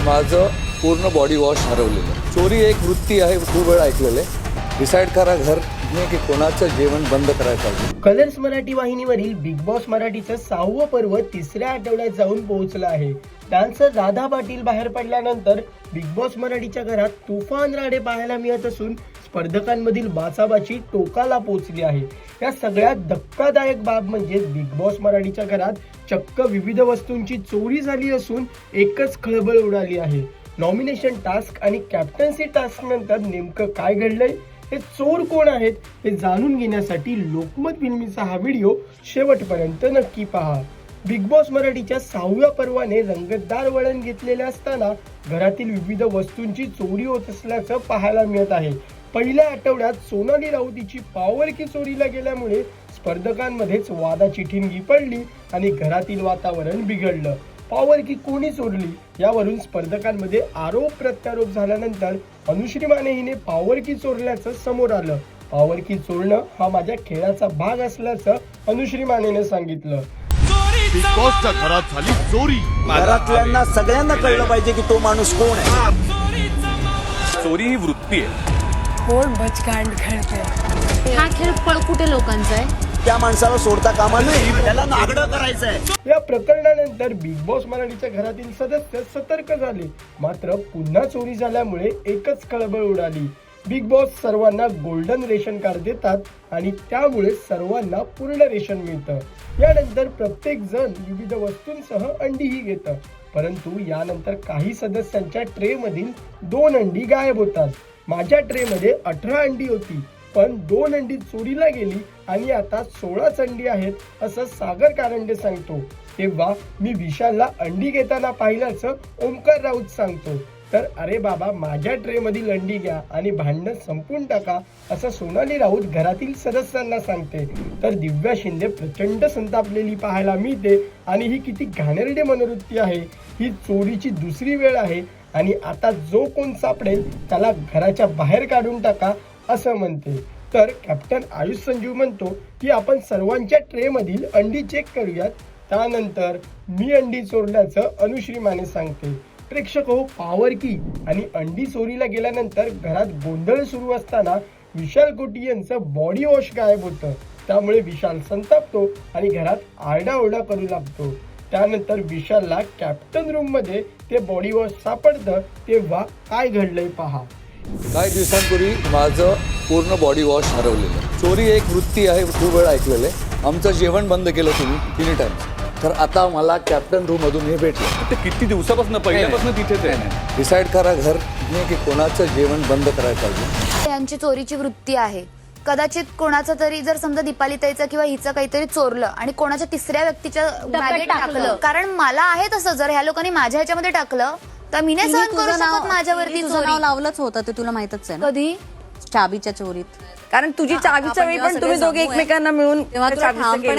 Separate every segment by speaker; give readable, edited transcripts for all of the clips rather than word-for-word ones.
Speaker 1: माझं पूर्ण body wash हरवलेलं. चोरी एक वृत्ती आहे, खूप वेळ ऐकलेलं आहे. डिसाईड करा घर की कोणाचं जेवण बंद करायला पाहिजे.
Speaker 2: कलर्स मराठी वाहिनीवरील बिग बॉस मराठीचं 6वं पर्व तिसऱ्या आठवड्यात जाऊन पोहोचलं आहे. डान्सर राधा पाटील बाहेर पडल्यानंतर बिग बॉस मराठीच्या घरात तुफान राडे पाहायला मिळत असून स्पर्धकांमधील बाचाबाची टोकाला पोहोचली आहे. या सगळ्यात धक्कादायक बाब म्हणजे बिग बॉस मराठीच्या घरात चक्क विविध वस्तूंची चोरी झाली असून एकच खळबळ उडाली आहे. नॉमिनेशन टास्क आणि कॅप्टन्सी टास्क नंतर नेमकं काय घडलंय, हे चोर कोण आहेत हे जाणून घेण्यासाठी लोकमत फिल्मीचा हा व्हिडिओ शेवटपर्यंत नक्की पहा. बिग बॉस मराठीच्या 6व्या पर्वाने रंगतदार वळण घेतलेले असताना घरातील विविध वस्तूंची चोरी होत असल्याचं पाहायला मिळत आहे. पहिल्या आठवड्यात सोनाली राऊत हिची पॉवरकी चोरीला गेल्यामुळे स्पर्धकांमध्येच वादाची ठिणगी पडली आणि घरातील वातावरण बिघडलं. पॉवरकी कोणी चोरली यावरून स्पर्धकांमध्ये आरोप प्रत्यारोप झाल्यानंतर अनुश्री माने हिने पॉवरकी चोरल्याचं समोर आलं. पॉवरकी चोरणं हा माझ्या खेळाचा भाग असल्याचं अनुश्री मानेने सांगितलं.
Speaker 3: बिग बॉसच्या घरात झाली चोरी.
Speaker 4: घरातल्यांना सगळ्यांना कळलं पाहिजे की तो माणूस कोण आहे.
Speaker 3: चोरी ही वृत्ती आहे.
Speaker 5: कोण बचकांड खेळते. हा खेळ पळकुटे लोकांचा आहे.
Speaker 4: त्या माणसाला सोडता कामा नये, त्याला नागडं करायचंय.
Speaker 2: या प्रकरणानंतर बिग बॉस मराठीच्या घरातील सदस्य सतर्क झाले. मात्र पुन्हा चोरी झाल्यामुळे एकच खळबळ उडाली. बिग बॉस सर्वांना गोल्डन रेशन कार्ड देतात आणि त्यामुळे सर्वांना पूर्ण रेशन मिळतं. यानंतर प्रत्येक जण विविध वस्तूंसह अंडीही घेतं. परंतु यानंतर काही सदस्यांच्या ट्रे मधील 2 अंडी गायब होतात. माझ्या ट्रे मध्ये 18 अंडी होती, पण 2 अंडी चोरीला गेली आणि आता 16 अंडी आहेत असं सागर कारंडे सांगतो. तेव्हा मी विशालला अंडी घेताना पाहिल्याचं ओमकार राऊत सांगतो. तर अरे बाबा, माझ्या ट्रे मधील अंडी घ्या आणि भांडण संपून टाका असं सोनाली राऊत घरातील सदस्यांना सांगते. तर दिव्या शिंदे प्रचंड संतापलेली पाहायला मिळते आणि ही किती घाणेरडी मनोवृत्ती आहे. ही चोरीची दुसरी वेळ आहे आणि आता जो कोण सापडेल त्याला घराच्या बाहेर काढून टाका असं म्हणते. तर कॅप्टन आयुष संजीव म्हणतो की आपण सर्वांच्या ट्रे मधील अंडी चेक करूयात. त्यानंतर मी अंडी चोरल्याचं अनुश्री माने सांगते. प्रेक्षक हो, पॉवरकी आणि अंडी चोरीला गेल्यानंतर घरात गोंधळ सुरू असताना विशाल कोटी यांचं बॉडी वॉश गायब होतं. त्यामुळे विशाल संतापतो आणि घरात आरडाओरडा करू लागतो. त्यानंतर विशालला कॅप्टन रूम मध्ये ते बॉडी वॉश सापडतं. तेव्हा काय घडलंय पहा.
Speaker 1: काही दिवसांपूर्वी माझं पूर्ण बॉडी वॉश हरवलेलं. चोरी एक वृत्ती आहे, खूप वेळ ऐकलेलं आहे. आमचं जेवण बंद केलं तुम्ही 3 टाइम्स. तर आता मला कॅप्टन रूम मधून हे भेटलं.
Speaker 3: ते किती दिवसापासून पहिल्यापासून तिथेच आहे.
Speaker 1: डिसाईड करा घर की कोणाचं जेवण बंद करायला पाहिजे.
Speaker 6: यांची चोरीची वृत्ती आहे. कदाचित कोणाचं तरी जर समजा दीपालीताईचं किंवा हिचं काहीतरी चोरलं आणि कोणाच्या तिसऱ्या व्यक्तीच्या बॅगेत टाकलं. कारण मला आहे तसं, जर ह्या लोकांनी माझ्या ह्याच्यामध्ये टाकलं तर मी नाही सहन करू शकत माझ्यावरती चोरी.
Speaker 5: लावलंच होतं ते तुला माहितच आहे.
Speaker 6: कधी?
Speaker 5: चाबीच्या चोरीत.
Speaker 7: कारण तुझी चावीच्या वेळी पण तुम्ही दोघे एकमेकांना मिळून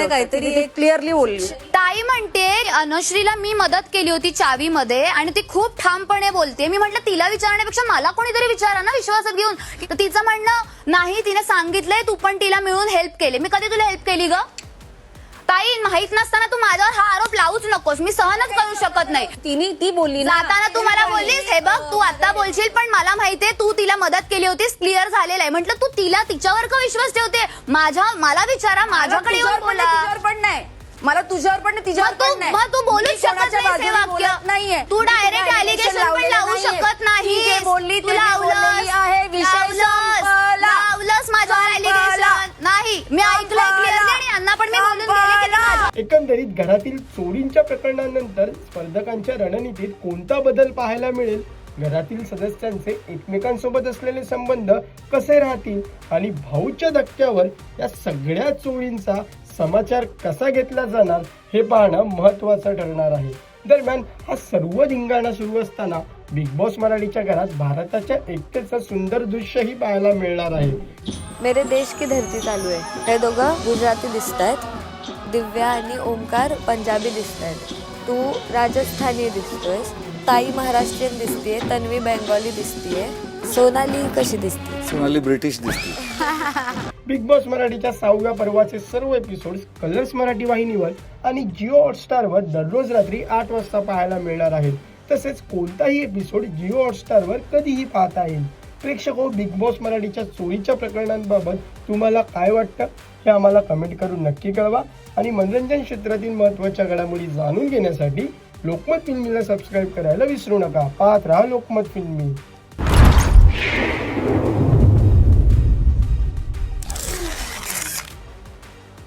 Speaker 5: काहीतरी
Speaker 7: क्लिअरली बोलली.
Speaker 6: ताई म्हणते अनुश्रीला मी मदत केली होती चावीमध्ये आणि ती खूप ठामपणे बोलते. मी म्हटलं तिला विचारण्यापेक्षा मला कोणीतरी विचारा ना विश्वासात घेऊन. तर तिचं म्हणणं नाही, तिने सांगितलंय तू पण तिला मिळून हेल्प केली. मी कधी तुला हेल्प केली ग? ताई, माहित नसताना तू माझ्यावर हा आरोप लावूच नकोस. मी सहनच करू शकत नाही.
Speaker 5: ती बोलली ना,
Speaker 6: जाताना तू मला बोललीस हे बघ तू आता बोलशील पण मला माहितीये तू तिला मदत केली होतीस, क्लिअर झालेलं आहे. म्हटलं तू तिच्यावर का विश्वास ठेवते? मला विचारा, माझ्याकडे येऊन बोला.
Speaker 7: पण नाही, मला तुझ्यावर पण तिच्यावर पण नाही.
Speaker 6: मग तू बोलूच शकत नाही. वाक्य
Speaker 7: नाहीये.
Speaker 6: तू डायरेक्ट ॲलिगेशन पण लावू शकत नाही.
Speaker 7: बोलली
Speaker 6: तू लावलंस माझ्यावर ॲलिगेशन नाही. मी ऐकलंय क्लिअरली आणि यांना पण मी बोलून गेले की नाही.
Speaker 2: एकंदरीत घरातील चोरींच्या प्रकरणानंतर स्पर्धकांच्या रणनीतीत कोणता बदल पाहायला मिळेल, घरातील सदस्यांचे एकमेकांसोबत असलेले संबंध कसे राहतील आणि भाऊच्या धक्क्यावर या सगळ्या चोरींचा समाचार कसा घेतला जाणार हे पाहणं महत्त्वाचं ठरणार आहे. दरम्यान हा सर्व धिंगाणा सुरू असताना बिग बॉस मराठीच्या घरात भारताच्या एकतेचं सुंदर दृश्यही पाहायला मिळणार आहे.
Speaker 8: मेरे देश की धरती चालू आहे. हे दोघं गुजराती दिसत आहेत, दिव्या आणि ओमकार पंजाबी दिसत आहेत. तू राजस्थानी दिसतोयस, ताई महाराष्ट्रीयन दिसतीये, तन्वी बेंगॉली दिसतीये, सोनाली कशी दिसते?
Speaker 1: सोनाली ब्रिटिश दिसते.
Speaker 2: बिग बॉस मराठीच्या 6व्या पर्वाचे सर्व एपिसोड्स कलर्स मराठी वाहिनीवर आणि जिओ हॉटस्टारवर दररोज रात्री 8 वाजता पाहायला मिळणार आहेत. तसेच कोणताही एपिसोड जिओ हॉटस्टारवर कधीही पाहता येईल. प्रेक्षको, बिग बॉस मराठीच्या चोरीच्या प्रकरणांबाबत तुम्हाला काय वाटतं हे आम्हाला कमेंट करून नक्की कळवा. आणि मनोरंजन क्षेत्रातील महत्त्वाच्या घडामोडी जाणून घेण्यासाठी लोकमत फिल्मीला सबस्क्राईब करायला विसरू नका. पाहत राहा लोकमत फिल्मी.